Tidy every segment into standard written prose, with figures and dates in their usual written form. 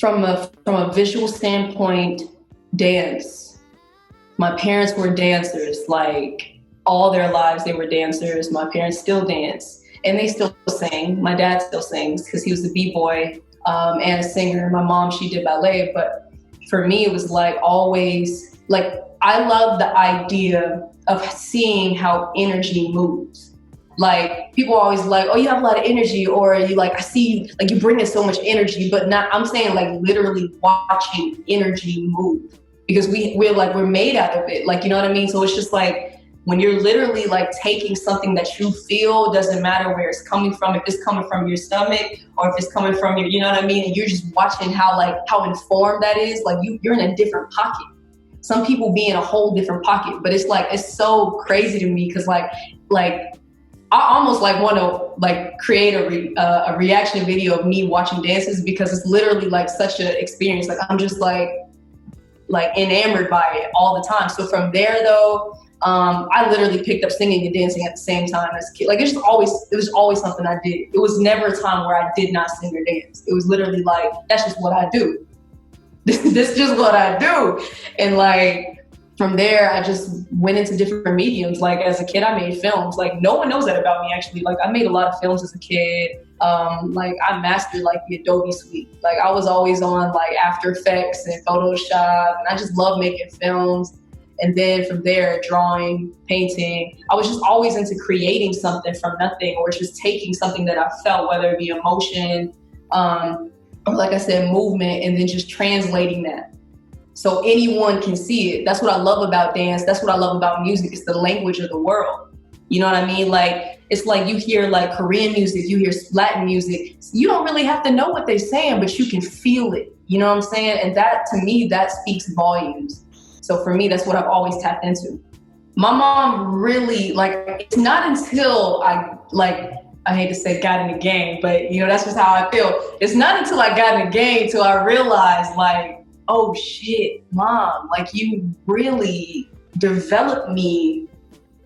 from a visual standpoint, dance. My parents were dancers, like all their lives they were dancers. My parents still dance and they still sing. My dad still sings because he was a b-boy and a singer. My mom, she did ballet, but for me it was like always, like I love the idea of seeing how energy moves. Like people are always like, oh, you have a lot of energy, or you like, I see you, like you bring in so much energy, but not, I'm saying like literally watching energy move, because we're made out of it. Like, you know what I mean? So it's just like, when you're literally like taking something that you feel, doesn't matter where it's coming from, if it's coming from your stomach or if it's coming from your, you know what I mean? And you're just watching how informed that is. Like you're in a different pocket. Some people be in a whole different pocket, but it's like, it's so crazy to me. Cause like, I almost like want to like create a reaction video of me watching dances, because it's literally like such an experience. Like I'm just like enamored by it all the time. So from there though, I literally picked up singing and dancing at the same time as a kid. Like it was always something I did. It was never a time where I did not sing or dance. It was literally like, that's just what I do. This is just what I do. And like, from there, I just went into different mediums. Like as a kid, I made films. Like no one knows that about me actually. Like I made a lot of films as a kid. Like I mastered like the Adobe suite. Like I was always on like After Effects and Photoshop, and I just love making films. And then from there, drawing, painting. I was just always into creating something from nothing, or just taking something that I felt, whether it be emotion, or like I said, movement, and then just translating that so anyone can see it. That's what I love about dance. That's what I love about music. It's the language of the world. You know what I mean? Like, it's like you hear like Korean music, you hear Latin music. You don't really have to know what they're saying, but you can feel it. You know what I'm saying? And that, to me, that speaks volumes. So for me, that's what I've always tapped into. My mom really, like, it's not until I hate to say got in the game, but you know, that's just how I feel. It's not until I got in the game till I realized like, oh shit, Mom, like you really developed me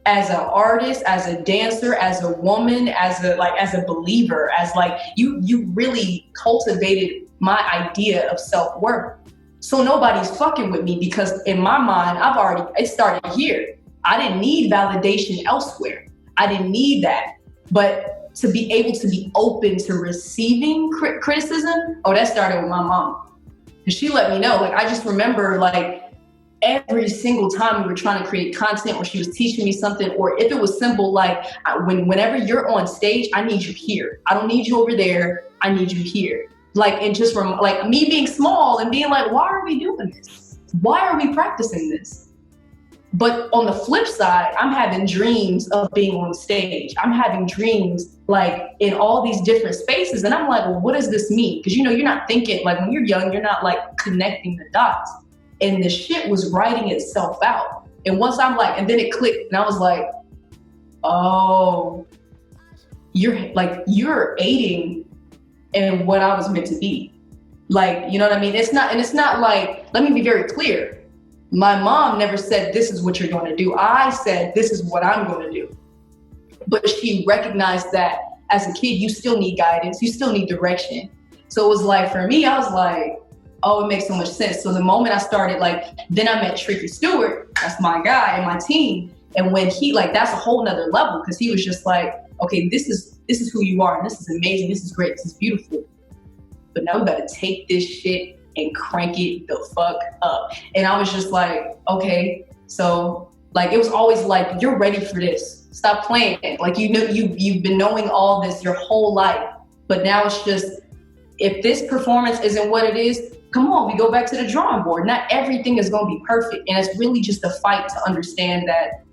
as an artist, as a dancer, as a woman, as a believer, as like you really cultivated my idea of self-worth. So nobody's fucking with me, because in my mind, it started here. I didn't need validation elsewhere. I didn't need that. But to be able to be open to receiving criticism, that started with my mom. And she let me know, like, I just remember like every single time we were trying to create content, or she was teaching me something, or if it was simple, like whenever you're on stage, I need you here. I don't need you over there. I need you here. Like, and just from like me being small and being like, why are we doing this? Why are we practicing this? But on the flip side, I'm having dreams of being on stage. I'm having dreams like in all these different spaces. And I'm like, well, what does this mean? Because, you know, you're not thinking, like when you're young, you're not like connecting the dots. And the shit was writing itself out. And once I'm like, and then it clicked and I was like, oh, you're aiding in what I was meant to be. Like, you know what I mean? It's not like, let me be very clear. My mom never said, this is what you're going to do. I said, this is what I'm going to do. But she recognized that as a kid, you still need guidance. You still need direction. So it was like, for me, I was like, oh, it makes so much sense. So the moment I started, like, then I met Tricky Stewart. That's my guy and my team. And when he, like, that's a whole nother level, because he was just like, okay, this is who you are. And this is amazing. This is great. This is beautiful. But now we got to take this shit and crank it the fuck up. And I was just like, okay. So like, it was always like, you're ready for this. Stop playing. Like, you know, you've been knowing all this your whole life, but now it's just, if this performance isn't what it is, come on, we go back to the drawing board. Not everything is going to be perfect. And it's really just a fight to understand that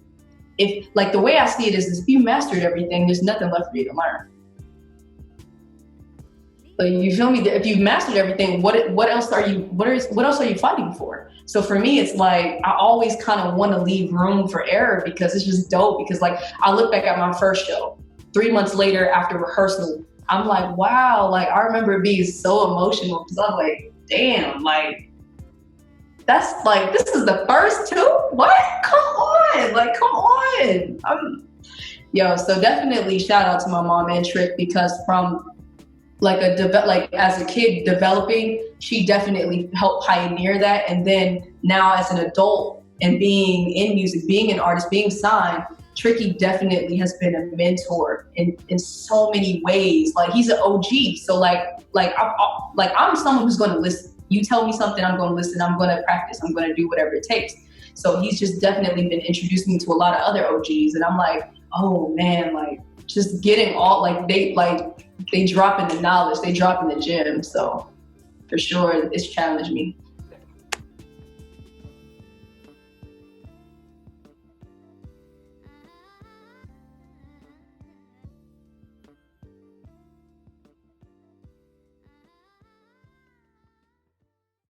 if, like, the way I see it is if you mastered everything, there's nothing left for you to learn. Like, you feel me? If you've mastered everything, what else are you fighting for? So for me, it's like, I always kind of want to leave room for error, because it's just dope. Because like, I look back at my first show 3 months later after rehearsal, I'm like, wow, like I remember it being so emotional, because I was like, damn, like, that's like, this is the first two? What? Come on, like, come on. So definitely shout out to my mom and Trick, because from like as a kid developing, she definitely helped pioneer that. And then now as an adult and being in music, being an artist, being signed, Tricky definitely has been a mentor in so many ways. Like he's an OG. So I'm someone who's going to listen. You tell me something, I'm going to listen. I'm going to practice. I'm going to do whatever it takes. So he's just definitely been introducing me to a lot of other OGs. And I'm like, oh man, like just getting all, they drop in the knowledge, they drop in the gym. So for sure, it's challenged me.